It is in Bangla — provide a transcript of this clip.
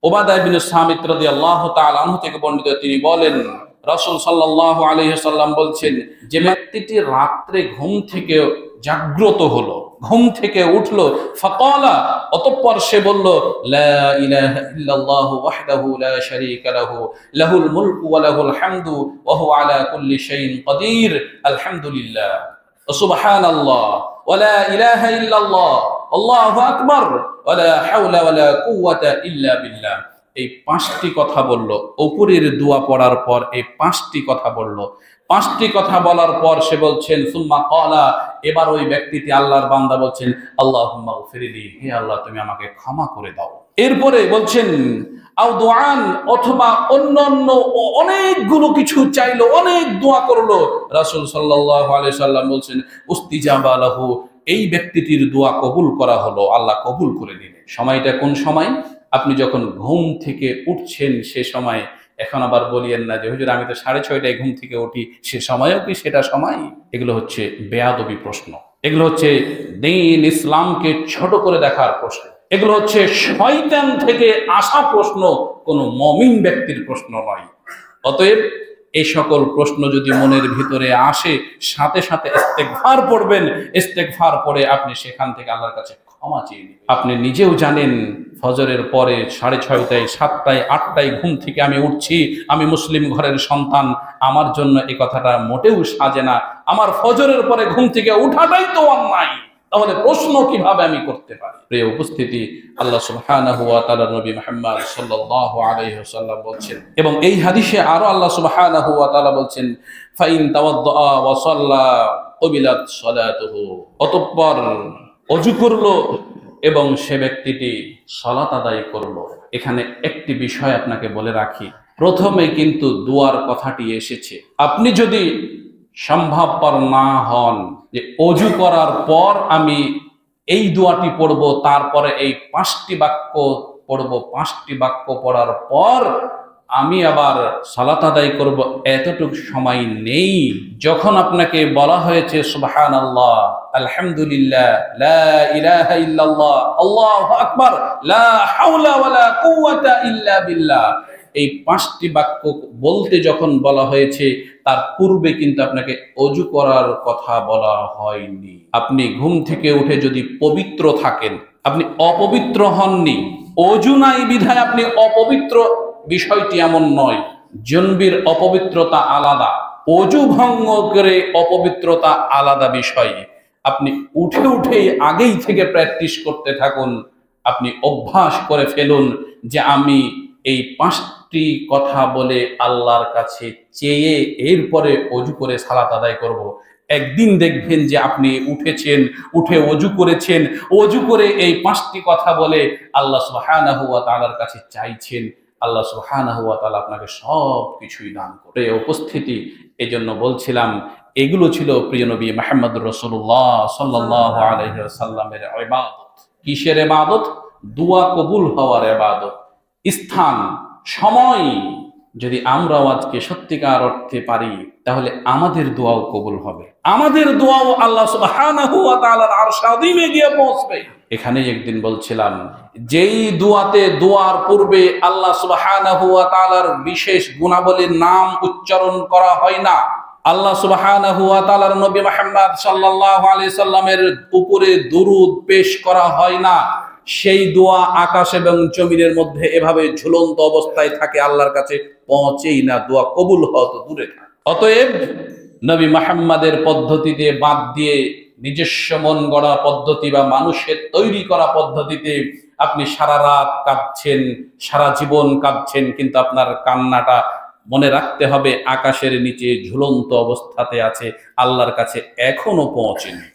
উবাদা ইবনে সামিত রাদিয়াল্লাহু তাআলা আনহু থেকে বর্ণিত, তিনি বলেন রাসূল সাল্লাল্লাহু আলাইহি ওয়াসাল্লাম বলছেন, যে ব্যক্তিটি রাত্রে ঘুম থেকে জাগ্রত হলো, ঘুম থেকে উঠলো, ফাকালা, অতঃপর সে বলল, লা ইলাহা ইল্লাল্লাহু ওয়াহদাহু লা শারীকা লাহু, লাহুল মুলকু ওয়া লাহুল হামদু ওয়া হুয়া আলা কুল্লি শাইইন কাদির, আলহামদুলিল্লাহ ওয়া সুবহানাল্লাহ ওয়া লা ইলাহা ইল্লাল্লাহ, আল্লাহু আকবার, ওয়া লা হাওলা ওয়া লা কুওয়াতা ইল্লা বিল্লাহ। এই পাঁচটি কথা বলল। উপরের দোয়া পড়ার পর এই পাঁচটি কথা বলল। পাঁচটি কথা বলার পর সে বলছেন, সুম্মা ক্বালা, এবার ওই ব্যক্তিটি, আল্লাহর বান্দা বলছেন, আল্লাহুম্মা গফিরলি, হে আল্লাহ তুমি আমাকে ক্ষমা করে দাও। এরপরে বলছেন, আও দুআন, অথবা অন্যান্য অনেকগুলো কিছু চাইলো, অনেক দোয়া করলো। রাসূল সাল্লাল্লাহু আলাইহি সাল্লাম বলছেন, উস্তিজাবা লাহু, এই ব্যক্তিটির দোয়া কবুল করা হলো, আল্লাহ কবুল করে দিলেন। সময়টা কোন সময়? আপনি যখন ঘুম থেকে উঠছেন সে সময়। এখন আবার বলিয়েন না যে হুজুর আমি তো 6:30টায় ঘুম থেকে উঠি, সে সময়ও কি সেটা সময়? এগুলো হচ্ছে বেয়াদবি প্রশ্ন, এগুলো হচ্ছে দ্বীন ইসলামকে ছোট করে দেখার প্রশ্ন, এগুলো হচ্ছে শয়তান থেকে আসা প্রশ্ন, কোনো মুমিন ব্যক্তির প্রশ্ন নয়। অতএব এই সকল প্রশ্ন যদি মনের ভিতরে আসে, সাথে সাথে ইস্তেগফার পড়বেন। ইস্তেগফার পড়ে আপনি সেখান থেকে আল্লাহর কাছে ক্ষমা চেয়ে নেবেন। আপনি নিজেও জানেন ফজরের পরে 6:30টায়, 7টায়, 8টায় ঘুম থেকে আমি উঠছি, আমি মুসলিম ঘরের সন্তান, আমার জন্য এই কথাটা মোটেও সাজে না। আমার ফজরের পরে ঘুম থেকে উঠাটাই তো অন্যায়, তাহলে প্রশ্ন কিভাবে আমি করতে পারি? প্রিয় উপস্থিতি, আল্লাহ সুবহানাহু ওয়া তাআলা নবী মুহাম্মদ সাল্লাল্লাহু আলাইহি ওয়াসাল্লাম বলছেন, এবং এই হাদিসে আরো আল্লাহ সুবহানাহু ওয়া তাআলা বলছেন, ফাইন তাওয়াদ্দা ওয়া সাল্লা কুবিলাত সালাতুহু, অতঃপর ওযু করলো এবং সে ব্যক্তিটি সালাত আদায় করলো। এখানে একটি বিষয় আপনাকে বলে রাখি, প্রথমে কিন্তু দোয়ার কথাটি এসেছে। আপনি যদি সম্ভবপর না হন যে ওযু করার পর আমি এই দোয়াটি পড়ব, তারপরে এই 5টি বাক্য পড়ব, 5টি বাক্য পড়ার পর আমি আবার সালাত আদায় করব, এতটুকু সময় নেই। যখন আপনাকে বলা হয়েছে সুবহানাল্লাহ, আলহামদুলিল্লাহ, লা ইলাহা ইল্লাল্লাহ, আল্লাহু আকবার, লা হাওলা ওয়ালা কুওয়াতা ইল্লা বিল্লাহ, এই 5টি বাক্য বলতে যখন বলা হয়েছে, তার পূর্বে কিন্তু আপনাকে ওযু করার কথা বলা হয়নি। আপনি ঘুম থেকে উঠে যদি পবিত্র থাকেন, আপনি অপবিত্র হননি, ওযু নাই বিধায় আপনি অপবিত্র, বিষয়টি এমন নয়। জনবির অপবিত্রতা আলাদা, ওযু ভঙ্গ করে অপবিত্রতা আলাদা বিষয়। আপনি উঠে উঠেই আগেই থেকে প্র্যাকটিস করতে থাকুন, আপনি অভ্যাস করে ফেলুন যে আমি এই 5টি কথা বলে আল্লাহর কাছে চেয়ে এরপরে ওযু করে সালাত আদায় করব। একদিন দেখবেন যে আপনি উঠেছেন, উঠে ওযু করেছেন, ওযু করে এই 5টি কথা বলে আল্লাহ সুবহানাহু ওয়া তাআলার কাছে চাইছেন, আল্লাহ সুবহানাহু ওয়া তাআলা আপনাকে সব কিছুই দান করে। উপস্থিতি, এজন্য বলছিলাম এগুলো ছিল প্রিয় নবী মুহাম্মদুর রাসূলুল্লাহ সাল্লাল্লাহু আলাইহি ওয়াসাল্লামের ইবাদত। কিসের ইবাদত? দোয়া কবুল হওয়ার ইবাদত। স্থান, সময় যদি আমরাও আজকে সত্যিকার অর্থে পারি, তাহলে আমাদের দোয়াও কবুল হবে, আমাদের দোয়াও আল্লাহ সুবহানাহু ওয়া তাআলার আরশ আযীমে গিয়ে পৌঁছবে। এখানে একদিন বলছিলাম, যেই দোয়াতে দোয়ার পূর্বে আল্লাহ সুবহানাহু ওয়া তাআলার বিশেষ গুণাবলীর নাম উচ্চারণ করা হয় না, আল্লাহ সুবহানাহু ওয়া তাআলার নবী মুহাম্মদ সাল্লাল্লাহু আলাইহি সাল্লামের উপরে দুরূদ পেশ করা হয় না, সেই দোয়া আকাশ এবং জমিনের মধ্যে এভাবে ঝুলন্ত অবস্থায় থাকে, আল্লাহর কাছে পৌঁছেই না, দোয়া কবুল হওয়া তো দূরে থাকে। অতএব নবী মুহাম্মাদের পদ্ধতিতে বাদ দিয়ে নিজস্ব মন গড়া পদ্ধতি বা মানুষের তৈরি করা পদ্ধতিতে আপনি সারা রাত কাঁদছেন, সারা জীবন কাঁদছেন, কিন্তু আপনার কান্নাটা মনে রাখতে হবে আকাশের নিচে ঝুলন্ত অবস্থাতে আছে, আল্লাহর কাছে এখনো পৌঁছেনি।